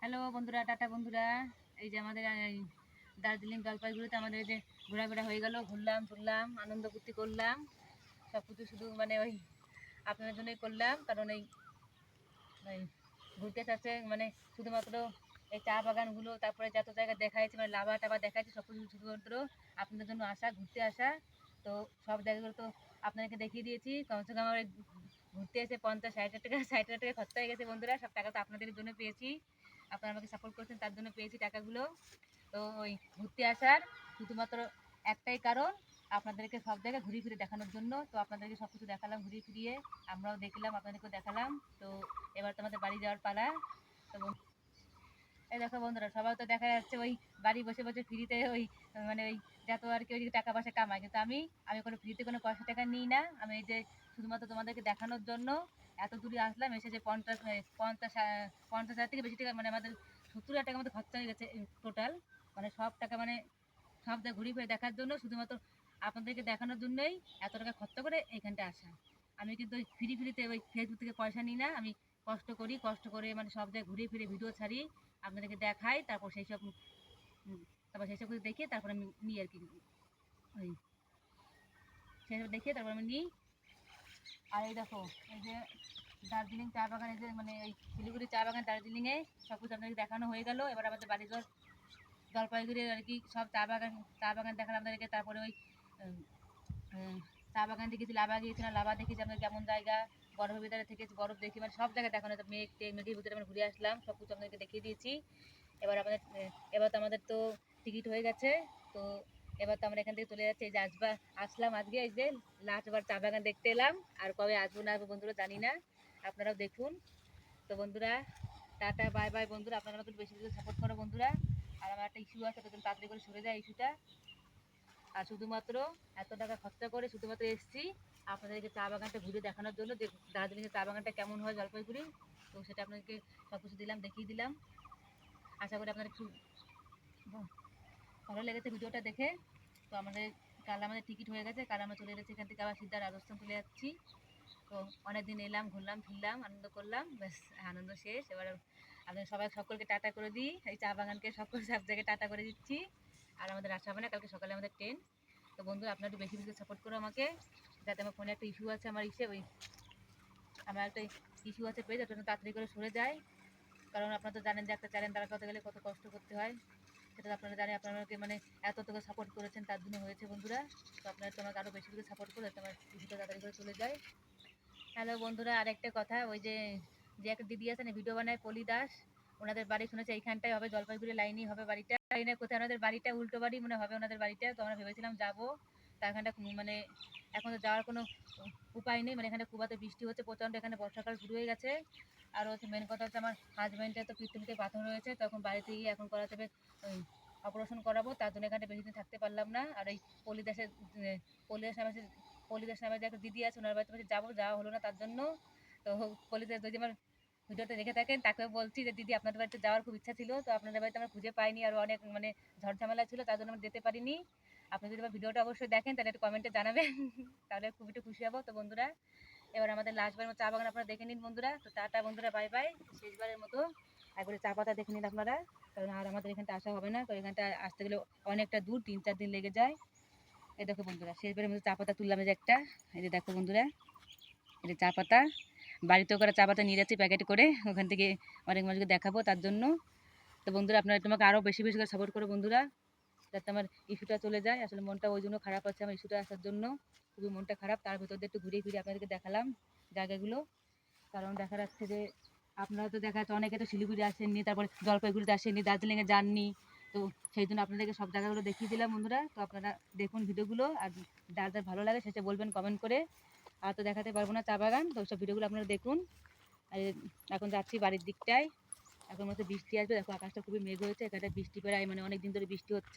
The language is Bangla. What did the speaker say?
হ্যালো বন্ধুরা, টাটা বন্ধুরা। এই যে আমাদের দার্জিলিং জলপাইগুড়িতে আমাদের এই যে ঘোরাফেরা হয়ে গেল, ঘুরলাম ঘুরলাম, আনন্দ ফুর্তি করলাম। সব কিছু শুধু মানে ওই আপনাদের জন্যই করলাম, কারণ ওই ঘুরতে চাচ্ছে মানে শুধুমাত্র এই চা বাগানগুলো, তারপরে যত জায়গা দেখাইছে মানে লাভা টাভা দেখাইছে, সব কিছু শুধুমাত্র আপনাদের জন্য আসা, ঘুরতে আসা। তো সব জায়গাগুলো তো আপনাদেরকে দেখিয়ে দিয়েছি। কমসে কম আমার ঘুরতে এসে 50-60 হাজার টাকা 60 হাজার টাকা খরচা হয়ে গেছে বন্ধুরা। সব টাকা তো আপনাদের জন্য পেয়েছি, আপনারা আমাকে সাপোর্ট করছেন, তার জন্য পেয়েছি টাকাগুলো। তো ওই ঘুরতে আসার শুধুমাত্র একটাই কারণ, আপনাদেরকে সব জায়গায় ঘুরিয়ে ফিরে দেখানোর জন্য। তো আপনাদেরকে সব কিছু দেখালাম ঘুরিয়ে ফিরিয়ে, আমরাও দেখলাম, আপনাদেরকেও দেখালাম। তো এবার তো আমাদের বাড়ি যাওয়ার পালা। তো এই দেখো বন্ধুরা, সবাই তো দেখা যাচ্ছে ওই বাড়ি বসে বসে ফ্রিতে ওই মানে ওই যত আর কি ওই টাকা পয়সা কামায়, কিন্তু আমি আমি কোনো ফ্রিতে কোনো পয়সা টাকা নিই না। আমি এই যে শুধুমাত্র তোমাদেরকে দেখানোর জন্য এত দূরে আসলাম, এসে যে 50 হাজার থেকে বেশি টাকা মানে আমাদের 70 হাজার টাকার মতো খরচা হয়ে গেছে টোটাল। মানে সব টাকা মানে সব জায়গা ঘুরে ফিরে দেখার জন্য, শুধুমাত্র আপনাদেরকে দেখানোর জন্যই এত টাকা খরচা করে এইখানটা আসা। আমি কিন্তু ওই ফ্রিতে ওই ফেসবুক থেকে পয়সা নিই না। আমি কষ্ট করি, কষ্ট করে মানে সব জায়গায় ঘুরে ফিরে ভিডিও ছাড়ি, আপনাদেরকে দেখাই, তারপর তারপর সেই সব কিছু দেখে তারপর আমি নিই আর কি। ওই সেই সব দেখে তারপর আমি নিই। আর এই দেখো, এই যে দার্জিলিং চা বাগান, এই যে মানে এই শিলিগুড়ি চা বাগান দার্জিলিংয়ে সব কিছু আপনাদেরকে দেখানো হয়ে গেল। এবার আমাদের বাড়িঘর জলপাইগুড়ি আর কি সব চা বাগান দেখালাম আপনাদেরকে। তারপরে ওই উম, উম, চা বাগান দেখেছি, লাভা গিয়েছিলাম, লাভা দেখেছি আপনাদের কেমন জায়গা, বরফের ভিতরে থেকেছি, বরফ দেখি, মানে সব জায়গায় দেখানো, মেঘের ভিতরে আমরা ঘুরে আসলাম, সব কিছু আপনাদেরকে দেখিয়ে দিয়েছি। এবার তো আমাদের তো টিকিট হয়ে গেছে। তো এবার তো আমরা এখান থেকে চলে যাচ্ছি। এই যে আসলাম আজকে, এই যে লাস্ট বার চা বাগান দেখতে এলাম। আর কবে আসবো না আসবো বন্ধুরা জানি না, আপনারাও দেখুন। তো বন্ধুরা, টাটা বাই বাই বন্ধুরা, আপনারা আমাকে বেশি বেশি সাপোর্ট করো বন্ধুরা। আর আমার একটা ইস্যু আছে, তো তাড়াতাড়ি করে সরে যায় ইস্যুটা। আর শুধুমাত্র এত টাকা খরচা করে শুধুমাত্র এসছি আপনাদেরকে চা বাগানটা ঘুরে দেখানোর জন্য, যে দার্জিলিংয়ের চা বাগানটা কেমন হয় জলপাইগুড়ি। তো সেটা আপনাদেরকে সব কিছু দিলাম, দেখিয়ে দিলাম। আশা করি আপনাদের খুব ভালো লেগেছে ভিডিওটা দেখে। তো কাল আমাদের টিকিট হয়ে গেছে, কাল আমরা চলে যাচ্ছি এখান থেকে, আবার সিদ্ধা রাজস্থান চলে যাচ্ছি। তো অনেকদিন এলাম, ঘুরলাম ফিরলাম, আনন্দ করলাম, ব্যাস আনন্দ শেষ। এবার আপনাদের সকলকে টাটা করে দিই, এই চা বাগানকে সব জায়গায় টাটা করে দিচ্ছি। আর আমাদের আসা হবে না, কালকে সকালে আমাদের ট্রেন। তো বন্ধুরা, আপনারা একটু বেশি বেশি সাপোর্ট করো আমাকে, যাতে আমার ফোনে একটা ইস্যু আছে, আমার একটা ইস্যু আছে পেয়ে যাতে তাড়াতাড়ি করে সরে যায়। কারণ আপনারা তো জানেন যে একটা চ্যানেল দাঁড় করতে গেলে কত কষ্ট করতে হয়, সেটা তো আপনারা জানেন। আপনারাকে মানে এত তোকে সাপোর্ট করেছেন, তার জন্য হয়েছে বন্ধুরা। তো আপনারা তো আমাকে আরও বেশি করে সাপোর্ট করে যাতে আমার ইস্যুটা তাড়াতাড়ি করে চলে যায়। হ্যালো বন্ধুরা, আরেকটা কথা, ওই যে যে একটা দিদি আছে না ভিডিও বানায়, পলি দাস, ওনাদের বাড়ি শুনেছি এইখানটাই হবে, জলপাইগুড়ি লাইনেই হবে বাড়িটা। জানি না কোথায় ওনাদের বাড়িটা, উল্টো বাড়ি মনে হবে ওনাদের বাড়িটা। তো আমরা ভেবেছিলাম যাবো, তা এখানটা মানে এখন তো যাওয়ার কোনো উপায় নেই। মানে এখানে খুব বৃষ্টি হচ্ছে প্রচণ্ড, এখানে বর্ষাকাল শুরু হয়ে গেছে। আর হচ্ছে মেন কথা হচ্ছে আমার হাজব্যান্ডের তো পিত্তনিতে পাথর রয়েছে, তখন বাড়িতে গিয়ে এখন করাতে হবে ওই অপারেশন করাবো, তার জন্য এখানটা বেশি দিন থাকতে পারলাম না। আর এই পলিদাসের পলিদাস নামে পলিদাস নামে যে একটা দিদি আছে, ওনার বাড়িতে যাওয়া হলো না তার জন্য। তো পলিদাস যদি আমার ভিডিওতে দেখে থাকেন, তাকেও বলছি যে দিদি আপনাদের বাড়িতে যাওয়ার খুব ইচ্ছা ছিল, তো আপনাদের বাড়িতে আমরা খুঁজে পাইনি, আর অনেক মানে ঝড়ঝামেলা ছিল, তার জন্য আমরা যেতে পারিনি। আপনি যদি আমার ভিডিওটা অবশ্যই দেখেন, তাহলে একটু কমেন্টে জানাবেন, তাহলে খুব একটু খুশি হবো। তো বন্ধুরা, এবার আমাদের লাস্টবারের মতো চা বাগান আপনারা দেখে নিন বন্ধুরা। তো টাটা বন্ধুরা, বাই বাই। শেষবারের মতো একবারে চা পাতা দেখে নিন আপনারা, কারণ আর আমাদের এখানটা আসা হবে না, কারণ এখানটা আসতে গেলে অনেকটা দূর, 3-4 দিন লেগে যায়। এই দেখো বন্ধুরা, শেষবারের মতো চা পাতা তুললাম, এই যে একটা, এই যে দেখো বন্ধুরা, এই যে চা পাতা, বাড়িতেও করে চা পাতা নিয়ে যাচ্ছি প্যাকেট করে, ওখান থেকে অনেক মানুষকে দেখাবো তার জন্য। তো বন্ধুরা, আপনারা তোমাকে আরও বেশি বেশি করে সাপোর্ট করো বন্ধুরা, যাতে আমার ইস্যুটা চলে যায়। আসলে মনটা ওই জন্য খারাপ আছে, আমার ইস্যুটা আসার জন্য খুবই মনটা খারাপ। তার ভিতর দিয়ে একটু ঘুরিয়ে ফিরে আপনাদেরকে দেখালাম জায়গাগুলো, কারণ দেখা যাচ্ছে যে আপনারা তো দেখা যাচ্ছে অনেকে তো শিলিগুড়ি আসেননি, তারপরে জলপাইগুড়িতে আসেননি, দার্জিলিংয়ে যাননি। তো সেই জন্য আপনাদেরকে সব জায়গাগুলো দেখিয়ে দিলাম বন্ধুরা। তো আপনারা দেখুন ভিডিওগুলো, আর যার যার ভালো লাগে সেটা বলবেন কমেন্ট করে। আর তো দেখাতে পারবো না চা বাগান, তো সব ভিডিওগুলো আপনারা দেখুন। আর এখন যাচ্ছি বাড়ির দিকটায়, এখন মতো বৃষ্টি আসবে, দেখো আকাশটা খুবই মেঘ হয়েছে, এখানটা বৃষ্টি প্রায় মানে অনেক দিন ধরে বৃষ্টি হচ্ছে।